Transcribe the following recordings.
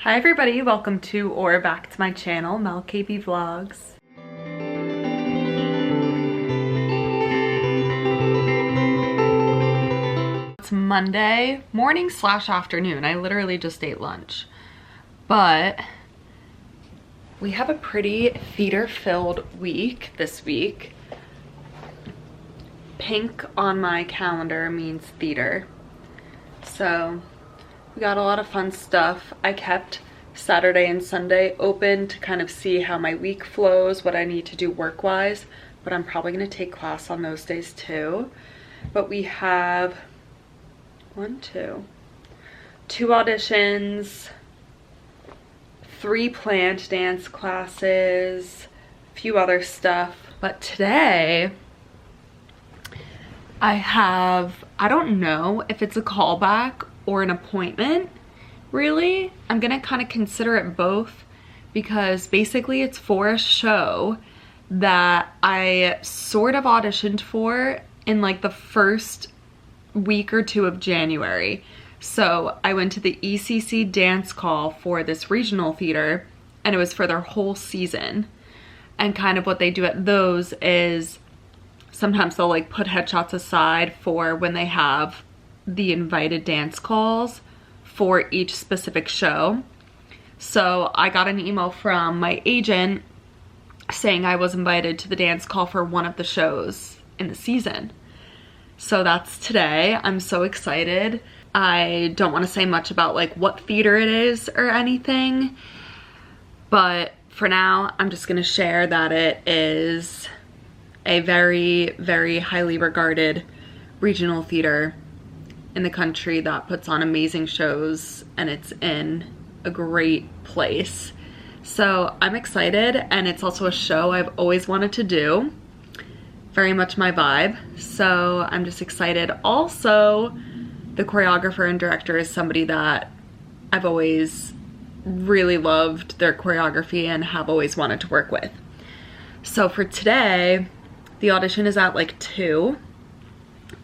Hi everybody, welcome to or back to my channel, MelCabeyVlogs. It's Monday morning / afternoon. I literally just ate lunch. But we have a pretty theater-filled week this week. Pink on my calendar means theater. So we got a lot of fun stuff. I kept Saturday and Sunday open to kind of see how my week flows, what I need to do work-wise, but I'm probably gonna take class on those days too. But we have two auditions, 3 planned dance classes, a few other stuff. But today I don't know if it's a callback or an appointment, really. I'm gonna kind of consider it both because basically it's for a show that I sort of auditioned for in like the first week or 2 of January. So I went to the ECC dance call for this regional theater and it was for their whole season. And kind of what they do at those is sometimes they'll like put headshots aside for when they have the invited dance calls for each specific show. So I got an email from my agent saying I was invited to the dance call for one of the shows in the season. So that's today. I'm so excited. I don't want to say much about like what theater it is or anything, but for now I'm just gonna share that it is a very, very highly regarded regional theater in the country that puts on amazing shows, and it's in a great place. So I'm excited, and it's also a show I've always wanted to do. Very much my vibe, so I'm just excited. Also, the choreographer and director is somebody that I've always really loved their choreography and have always wanted to work with. So for today, the audition is at like 2.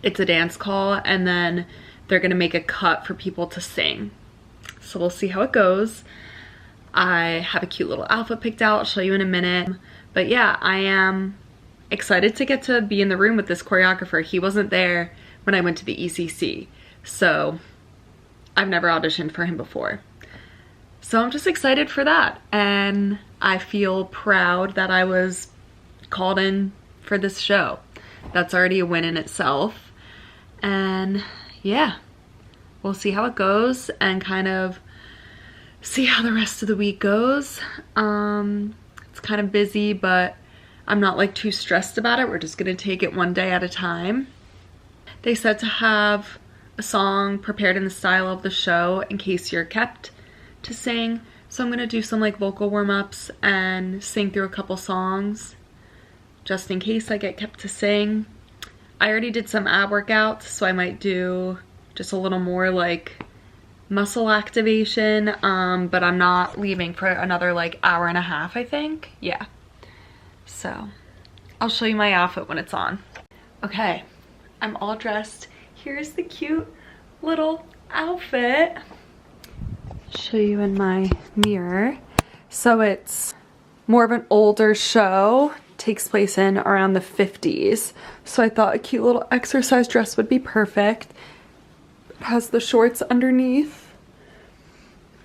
It's a dance call, and then they're gonna make a cut for people to sing. So we'll see how it goes. I have a cute little outfit picked out. I'll show you in a minute. But yeah, I am excited to get to be in the room with this choreographer. He wasn't there when I went to the ECC, so I've never auditioned for him before. So I'm just excited for that, and I feel proud that I was called in for this show. That's already a win in itself. And yeah, we'll see how it goes and kind of see how the rest of the week goes. It's kind of busy, but I'm not like too stressed about it. We're just gonna take it one day at a time. They said to have a song prepared in the style of the show in case you're kept to sing. So I'm gonna do some like vocal warm-ups and sing through a couple songs just in case I get kept to sing. I already did some ab workouts, so I might do just a little more like muscle activation, but I'm not leaving for another like hour and a half, I think. Yeah. So I'll show you my outfit when it's on. Okay, I'm all dressed. Here's the cute little outfit. Show you in my mirror. So it's more of an older show. Takes place in around the 50s. So I thought a cute little exercise dress would be perfect. It has the shorts underneath.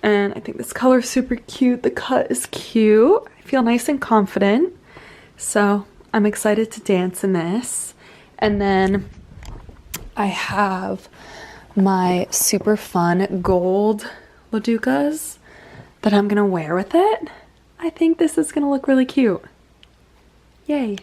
And I think this color is super cute. The cut is cute. I feel nice and confident. So I'm excited to dance in this. And then I have my super fun gold Laducas that I'm gonna wear with it. I think this is gonna look really cute. Yay.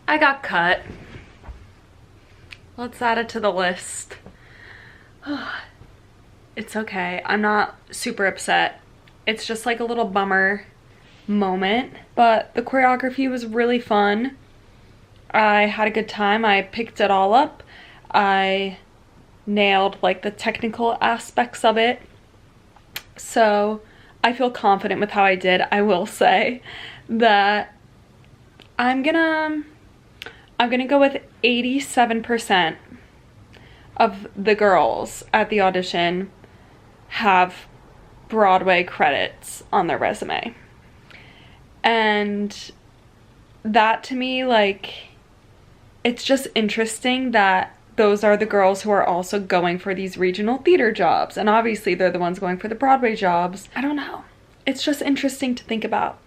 I got cut. Let's add it to the list. It's okay. I'm not super upset. It's just like a little bummer moment, but the choreography was really fun. I had a good time. I picked it all up. I nailed like the technical aspects of it. So I feel confident with how I did. I will say that I'm gonna go with 87% of the girls at the audition have Broadway credits on their resume. And that to me, like, it's just interesting that those are the girls who are also going for these regional theater jobs. And obviously they're the ones going for the Broadway jobs. I don't know. It's just interesting to think about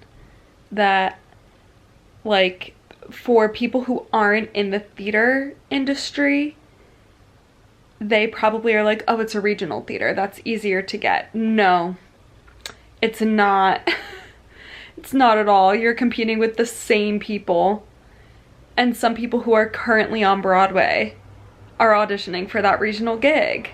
that, like, for people who aren't in the theater industry, they probably are like, oh, it's a regional theater, that's easier to get. No, it's not. It's not at all. You're competing with the same people, and some people who are currently on Broadway are auditioning for that regional gig.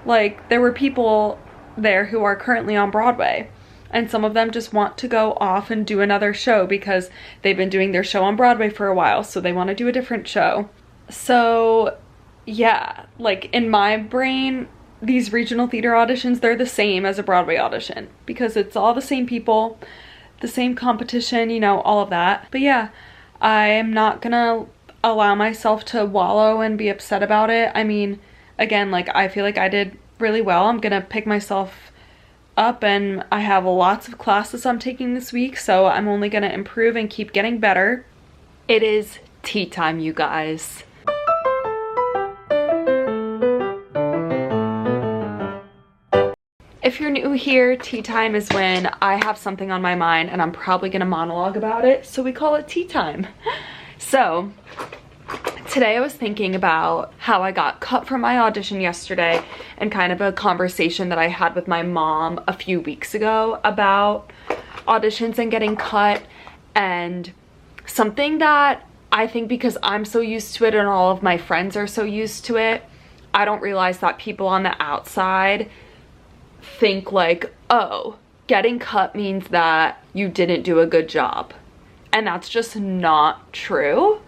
Like, there were people there who are currently on Broadway, and some of them just want to go off and do another show because they've been doing their show on Broadway for a while, so they want to do a different show. So yeah, like, in my brain, these regional theater auditions, they're the same as a Broadway audition because it's all the same people, the same competition, you know, all of that. But yeah, I am not gonna allow myself to wallow and be upset about it. I mean, again, like, I feel like I did really well. I'm gonna pick myself up, and I have lots of classes I'm taking this week, so I'm only gonna improve and keep getting better. It is tea time, you guys. If you're new here, tea time is when I have something on my mind and I'm probably gonna monologue about it, so we call it tea time. So today I was thinking about how I got cut from my audition yesterday and kind of a conversation that I had with my mom a few weeks ago about auditions and getting cut, and something that I think because I'm so used to it and all of my friends are so used to it, I don't realize that people on the outside think like, oh, getting cut means that you didn't do a good job. And that's just not true.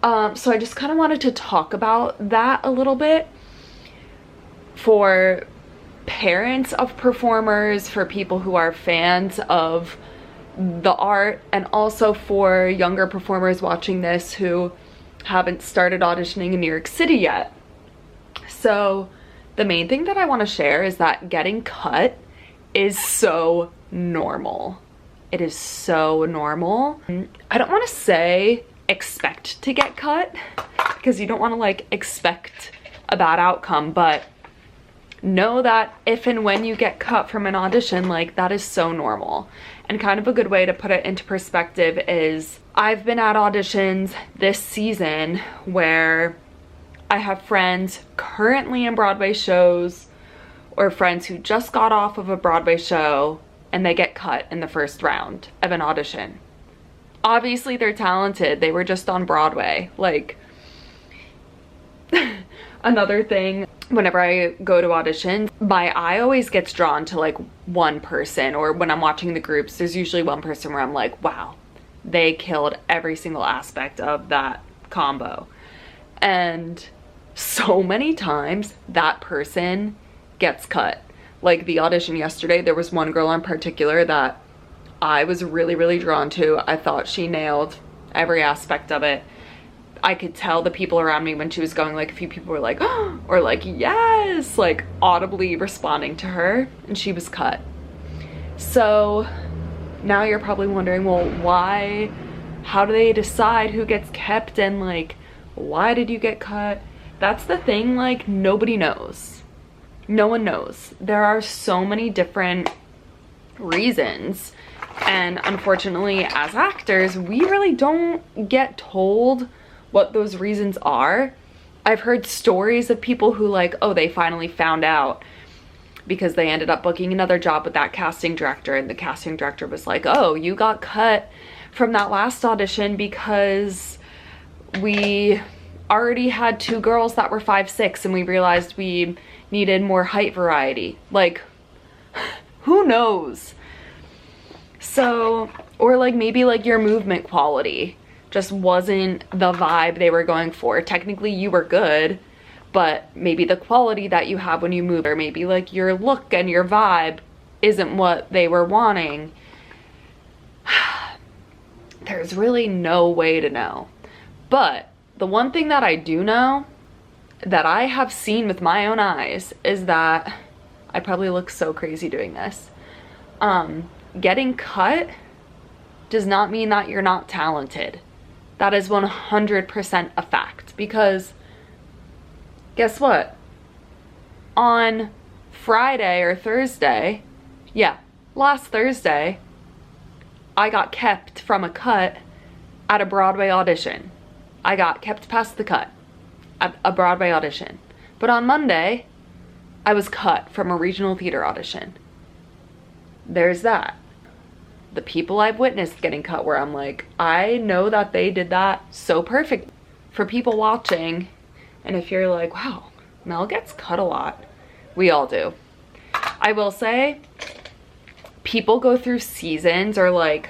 So I just kind of wanted to talk about that a little bit for parents of performers, for people who are fans of the art, and also for younger performers watching this who haven't started auditioning in New York City yet. So the main thing that I want to share is that getting cut is so normal. It is so normal. I don't want to say expect to get cut because you don't want to like expect a bad outcome, but know that if and when you get cut from an audition, like, that is so normal. And kind of a good way to put it into perspective is I've been at auditions this season where I have friends currently in Broadway shows or friends who just got off of a Broadway show and they get cut in the first round of an audition. Obviously they're talented, they were just on Broadway. Like, another thing, whenever I go to auditions, my eye always gets drawn to like one person, or when I'm watching the groups, there's usually one person where I'm like, wow, they killed every single aspect of that combo. And so many times that person gets cut. Like the audition yesterday, there was one girl in particular that I was really, really drawn to. I thought she nailed every aspect of it. I could tell the people around me when she was going, like, a few people were like, oh, or like, yes, like audibly responding to her, and she was cut. So now you're probably wondering, well, why, how do they decide who gets kept, and like, why did you get cut? That's the thing, like, nobody knows. No one knows. There are so many different reasons, and unfortunately as actors we really don't get told what those reasons are. I've heard stories of people who, like, oh, they finally found out because they ended up booking another job with that casting director, and the casting director was like, oh, you got cut from that last audition because we already had 2 girls that were 5'6" and we realized we needed more height variety. Like, who knows? So, or like maybe like your movement quality just wasn't the vibe they were going for. Technically you were good, but maybe the quality that you have when you move, or maybe like your look and your vibe isn't what they were wanting. There's really no way to know. But the one thing that I do know, that I have seen with my own eyes, is that I probably look so crazy doing this. Getting cut does not mean that you're not talented. That is 100% a fact, because guess what? On Friday or Thursday, yeah, last Thursday, I got kept from a cut at a Broadway audition. I got kept past the cut at a Broadway audition. But on Monday, I was cut from a regional theater audition. There's that. The people I've witnessed getting cut where I'm like, I know that they did that so perfect. For people watching, and if you're like, wow, Mel gets cut a lot, we all do. I will say, people go through seasons or like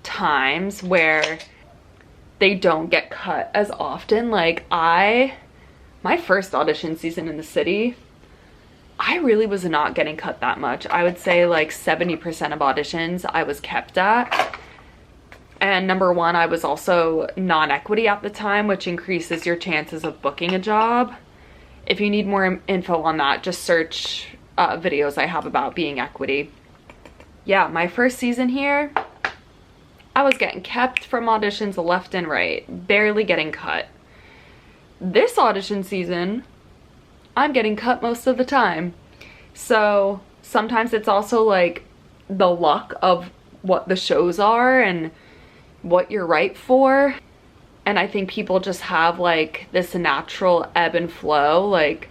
times where they don't get cut as often. Like my first audition season in the city, I really was not getting cut that much. I would say like 70% of auditions I was kept at. And number one, I was also non-equity at the time, which increases your chances of booking a job. If you need more info on that, just search videos I have about being equity. Yeah, my first season here, I was getting kept from auditions left and right, barely getting cut. This audition season, I'm getting cut most of the time. So sometimes it's also like the luck of what the shows are and what you're right for. And I think people just have like this natural ebb and flow. Like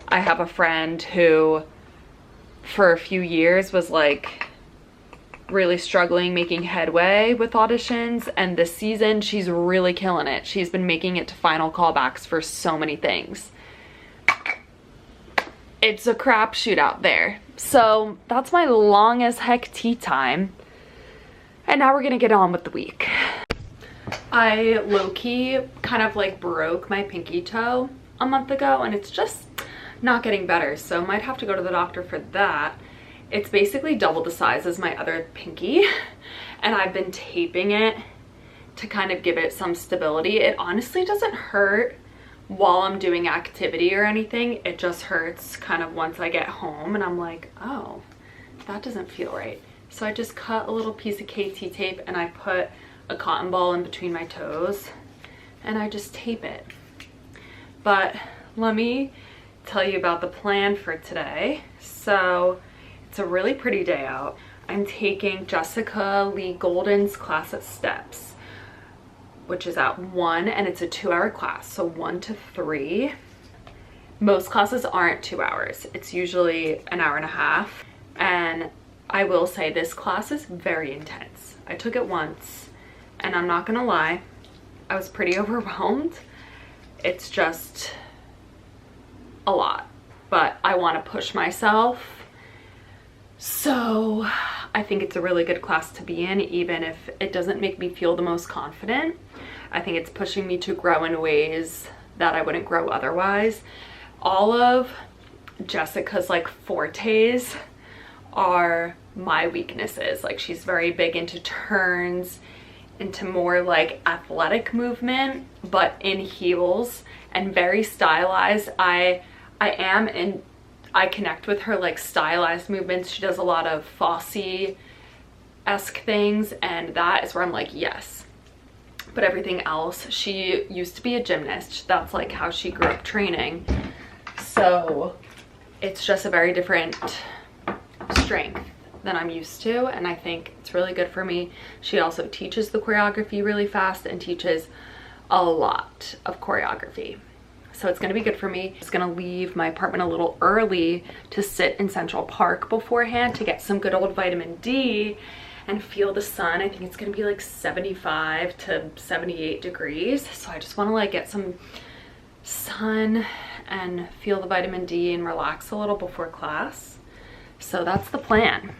I have a friend who for a few years was like really struggling making headway with auditions, and this season she's really killing it. She's been making it to final callbacks for so many things. It's a crapshoot out there. So that's my long as heck tea time. And now we're gonna get on with the week. I low-key kind of like broke my pinky toe a month ago, and it's just not getting better, so might have to go to the doctor for that. It's basically double the size as my other pinky, and I've been taping it to kind of give it some stability. It honestly doesn't hurt while I'm doing activity or anything. It just hurts kind of once I get home and I'm like, oh, that doesn't feel right. So I just cut a little piece of KT tape and I put a cotton ball in between my toes and I just tape it. But let me tell you about the plan for today. So it's a really pretty day out. I'm taking Jessica Lee Golden's class at Steps, which is at 1, and it's a 2-hour class, so 1 to 3. Most classes aren't 2 hours. It's usually an hour and a half. And I will say this class is very intense. I took it once, and I'm not gonna lie, I was pretty overwhelmed. It's just a lot, but I wanna push myself. So I think it's a really good class to be in, even if it doesn't make me feel the most confident. I think it's pushing me to grow in ways that I wouldn't grow otherwise. All of Jessica's like fortes are my weaknesses. Like she's very big into turns, into more like athletic movement, but in heels and very stylized. I connect with her like stylized movements. She does a lot of Fosse-esque things, and that is where I'm like, yes. But everything else, she used to be a gymnast. That's like how she grew up training. So it's just a very different strength than I'm used to, and I think it's really good for me. She also teaches the choreography really fast and teaches a lot of choreography. So it's gonna be good for me. I'm just gonna leave my apartment a little early to sit in Central Park beforehand to get some good old vitamin D and feel the sun. I think it's gonna be like 75 to 78 degrees. So I just wanna like get some sun and feel the vitamin D and relax a little before class. So that's the plan.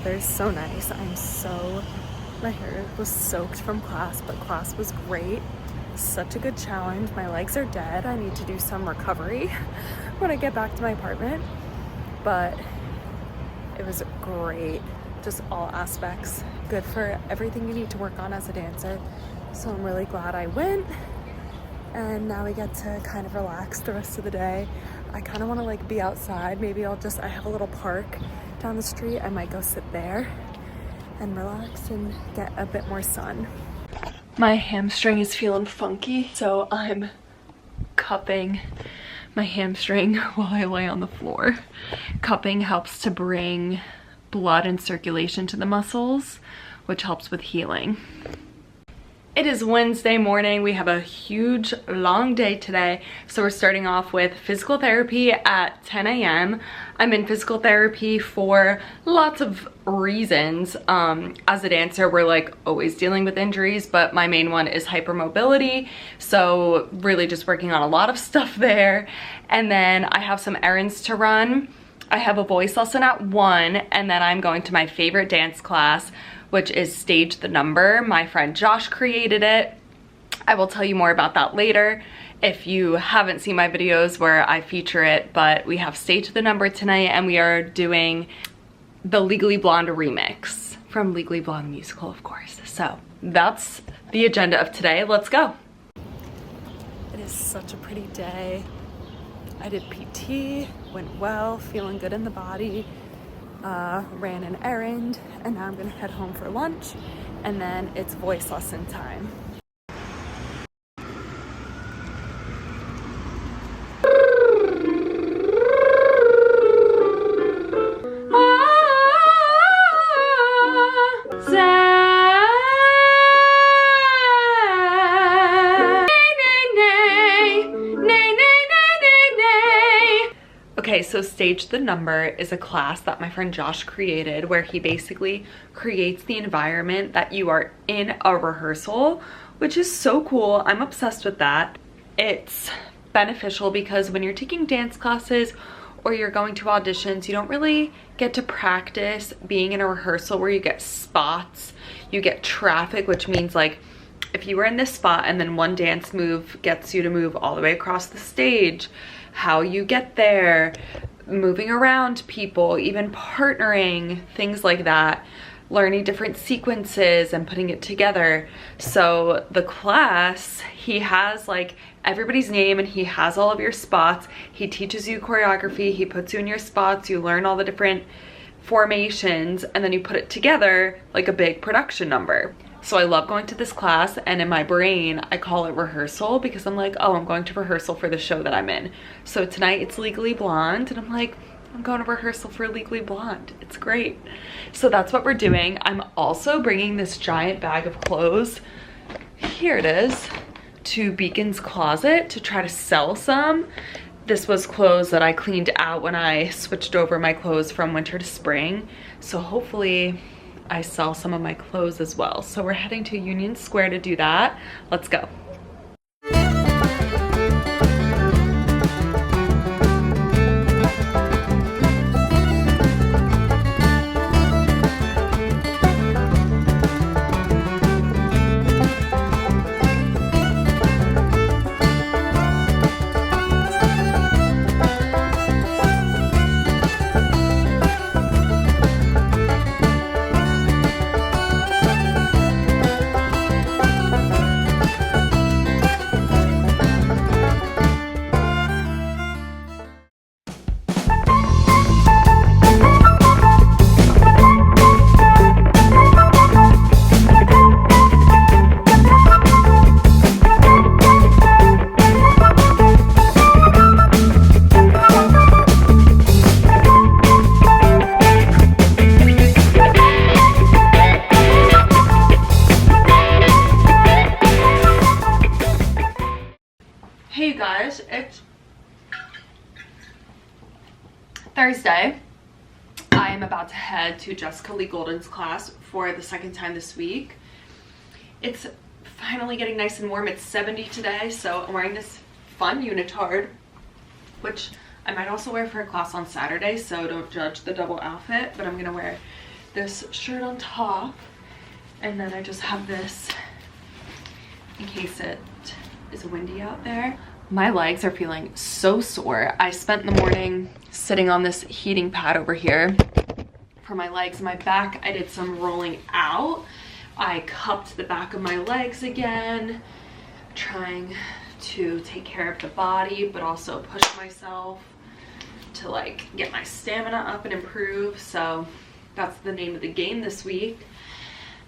weather's so nice. My hair was soaked from class, but class was great. Such a good challenge. My legs are dead. I need to do some recovery when I get back to my apartment, but it was great. Just all aspects. Good for everything you need to work on as a dancer. So I'm really glad I went. And now we get to kind of relax the rest of the day. I kind of want to like be outside. Maybe I have a little park down the street. I might go sit there and relax and get a bit more sun. My hamstring is feeling funky, so I'm cupping my hamstring while I lay on the floor. Cupping helps to bring blood and circulation to the muscles, which helps with healing. It is Wednesday morning. We have a huge long day today. So we're starting off with physical therapy at 10 a.m. I'm in physical therapy for lots of reasons. As a dancer, we're like always dealing with injuries, but my main one is hypermobility. So really just working on a lot of stuff there. And then I have some errands to run. I have a voice lesson at 1, and then I'm going to my favorite dance class, which is Stage the Number. My friend Josh created it. I will tell you more about that later if you haven't seen my videos where I feature it, but we have Stage the Number tonight, and we are doing the Legally Blonde remix from Legally Blonde musical, of course. So that's the agenda of today. Let's go. It is such a pretty day. I did PT, went well, feeling good in the body. Ran an errand, and now I'm gonna head home for lunch, and then it's voice lesson time. Okay, so Stage the Number is a class that my friend Josh created where he basically creates the environment that you are in a rehearsal, which is so cool. I'm obsessed with that. It's beneficial because when you're taking dance classes or you're going to auditions, you don't really get to practice being in a rehearsal where you get spots, you get traffic, which means like if you were in this spot and then one dance move gets you to move all the way across the stage, how you get there, moving around people, even partnering, things like that, learning different sequences and putting it together. So the class, he has like everybody's name and he has all of your spots. He teaches you choreography, he puts you in your spots, you learn all the different formations, and then you put it together like a big production number. So I love going to this class, and in my brain, I call it rehearsal because I'm like, oh, I'm going to rehearsal for the show that I'm in. So tonight it's Legally Blonde, and I'm like, I'm going to rehearsal for Legally Blonde. It's great. So that's what we're doing. I'm also bringing this giant bag of clothes, here it is, to Beacon's Closet to try to sell some. This was clothes that I cleaned out when I switched over my clothes from winter to spring. So hopefully I sell some of my clothes as well. So we're heading to Union Square to do that. Let's go. Hey you guys, it's Thursday. I am about to head to Jessica Lee Golden's class for the second time this week. It's finally getting nice and warm. It's 70 today, so I'm wearing this fun unitard, which I might also wear for a class on Saturday, so don't judge the double outfit, but I'm gonna wear this shirt on top, and then I just have this in case it is windy out there. My legs are feeling so sore. I spent the morning sitting on this heating pad over here for my legs. My back, I did some rolling out. I cupped the back of my legs again, trying to take care of the body, but also push myself to like get my stamina up and improve. So that's the name of the game this week.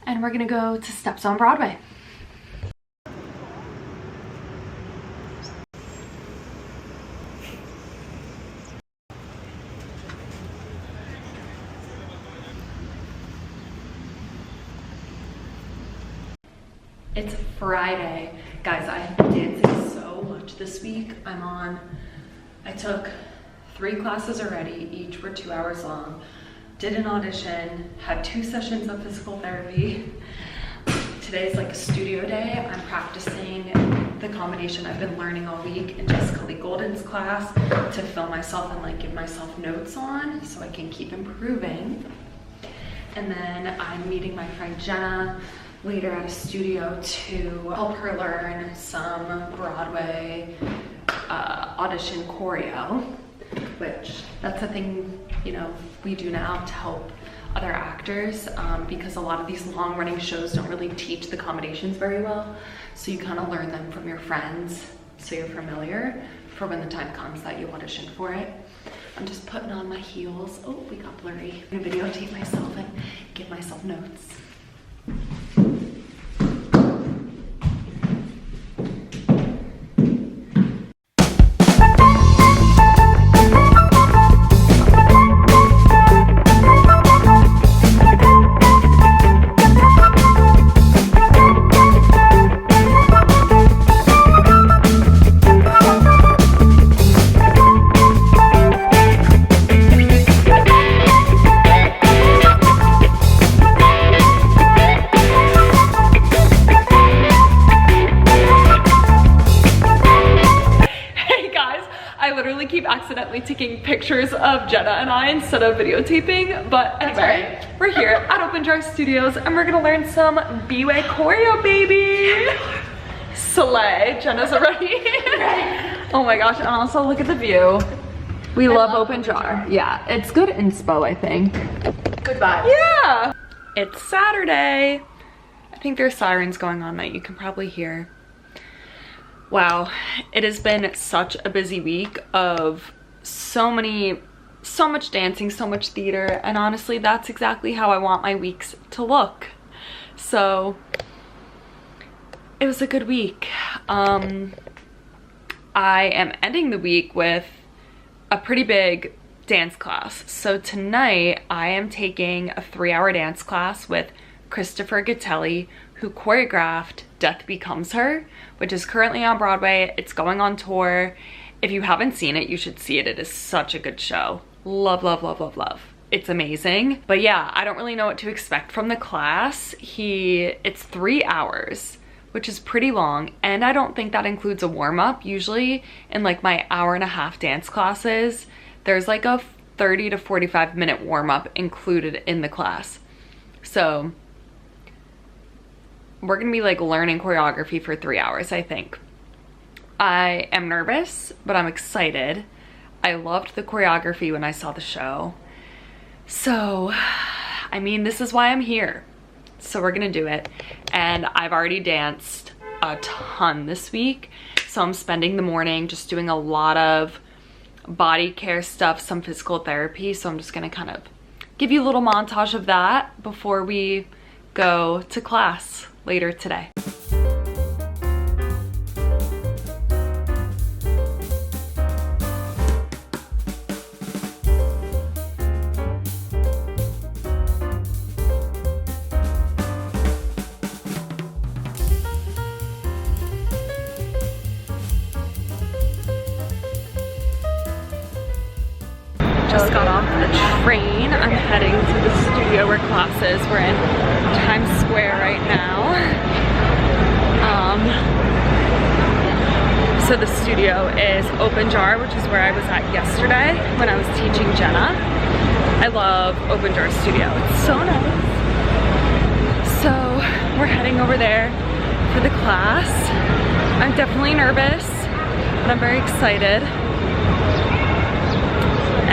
And we're gonna go to Steps on Broadway. It's Friday. Guys, I've been dancing so much this week. I took 3 classes already, each were 2 hours long. Did an audition, had 2 sessions of physical therapy. Today's like a studio day. I'm practicing the combination I've been learning all week in Jessica Lee Golden's class to film myself and like give myself notes on so I can keep improving. And then I'm meeting my friend Jenna later at a studio to help her learn some Broadway audition choreo, which that's a thing, you know, we do now to help other actors because a lot of these long running shows don't really teach the combinations very well. So you kind of learn them from your friends so you're familiar for when the time comes that you audition for it. I'm just putting on my heels. Oh, we got blurry. I'm gonna videotape myself and give myself notes. Accidentally taking pictures of Jenna and I instead of videotaping, but anyway, right. We're here at Open Jar Studios and we're gonna learn some B-Way choreo, baby. Slay. Jenna's already right. Oh my gosh, and also look at the view. We love Open Jar. Yeah, it's good inspo, I think. Good vibes. Yeah. It's Saturday. I think there's sirens going on that you can probably hear. Wow, it has been such a busy week of so much dancing, so much theater, and honestly, that's exactly how I want my weeks to look. So, it was a good week. I am ending the week with a pretty big dance class. So tonight, I am taking a 3-hour dance class with Christopher Gattelli, who choreographed Death Becomes Her, which is currently on Broadway. It's going on tour. If you haven't seen it, you should see it. It is such a good show. Love, love, love, love, love. It's amazing. But yeah, I don't really know what to expect from the class. It's 3 hours, which is pretty long. And I don't think that includes a warm-up. Usually in like my 1.5-hour dance classes, there's like a 30 to 45 minute warm-up included in the class. So we're gonna be like learning choreography for 3 hours, I think. I am nervous, but I'm excited. I loved the choreography when I saw the show. So, I mean, this is why I'm here. So we're gonna do it. And I've already danced a ton this week. So I'm spending the morning just doing a lot of body care stuff, some physical therapy. So I'm just gonna kind of give you a little montage of that before we go to class later today. Just got off the train. I'm heading to the studio where classes. We're in Times Square right now. So the studio is Open Jar, which is where I was at yesterday when I was teaching Jenna. I love Open Door Studio. It's so nice. So we're heading over there for the class. I'm definitely nervous, but I'm very excited.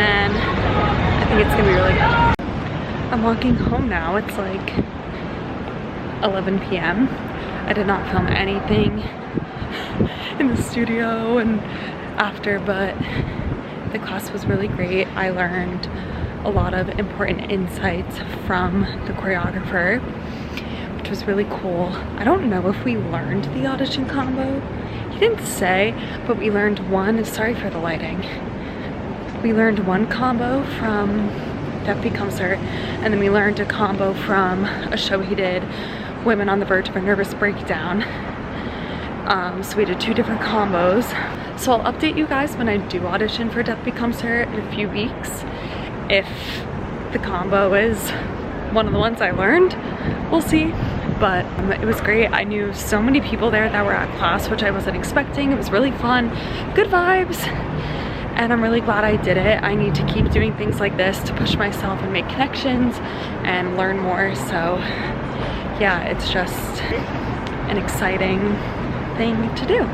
And I think it's gonna be really good. I'm walking home now. It's like 11 p.m. I did not film anything in the studio and after, but the class was really great. I learned a lot of important insights from the choreographer, which was really cool. I don't know if we learned the audition combo. He didn't say, but we learned one, sorry for the lighting. We learned one combo from Deaf Becomes Her, and then we learned a combo from a show he did, Women on the Verge of a Nervous Breakdown. So we did 2 different combos. So I'll update you guys when I do audition for Deaf Becomes Her in a few weeks. If the combo is one of the ones I learned, we'll see. But it was great. I knew so many people there that were at class, which I wasn't expecting. It was really fun, good vibes. And I'm really glad I did it. I need to keep doing things like this to push myself and make connections and learn more. So yeah, it's just an exciting thing to do.